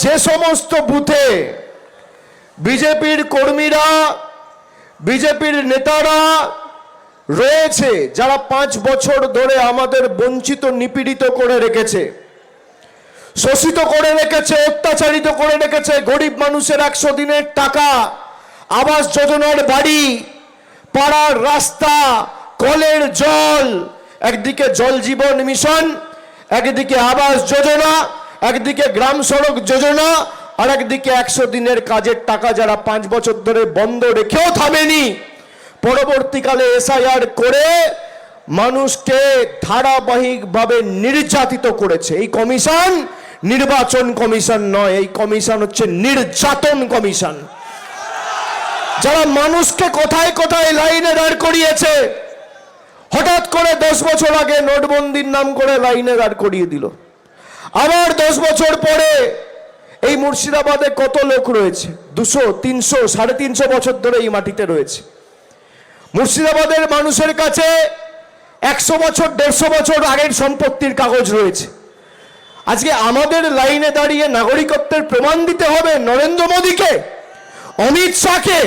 যে সমস্ত বুথে বিজেপির কর্মীরা বিজেপির নেতারা রয়েছে, যারা 5 বছর ধরে আমাদের বঞ্চিত নিপীড়িত করে রেখেছে, শোষিত করে রেখেছে, অত্যাচারিত করে রেখেছে, গরিব মানুষের 100 দিনের টাকা, আবাস যোজনার বাড়ি, পাড়ার রাস্তা, কলের জল, একদিকে জল জীবন মিশন, একদিকে আবাস যোজনা, একদিকে গ্রাম সড়ক যোজনা, আর একদিকে 100 দিনের কাজের টাকা যারা 5 বছর ধরে বন্ধ রেখেও থামেনি, পরবর্তীকালে এসআইআর করে মানুষকে ধারাবাহিকভাবে নির্যাতিত করেছে। এই কমিশন নির্বাচন কমিশন নয়, এই কমিশন হচ্ছে নির্যাতন কমিশন। যারা মানুষকে কোথায় কোথায় লাইনে দাঁড় করিয়েছে, হঠাৎ করে 10 বছর আগে নোটবন্দির নাম করে লাইনে দাঁড় করিয়ে দিল। আবার 10 বছর পরে এই মুর্শিদাবাদে কত লোক রয়েছে, 200, 300, 350 বছর ধরে এই মাটিতে রয়েছে। মুর্শিদাবাদের মানুষের কাছে 100 বছর 150 বছর আগের সম্পত্তির কাগজ রয়েছে। আজকে আমাদের লাইনে দাঁড়িয়ে নাগরিকত্বের প্রমাণ দিতে হবে নরেন্দ্র মোদীকে, অমিত শাহকে।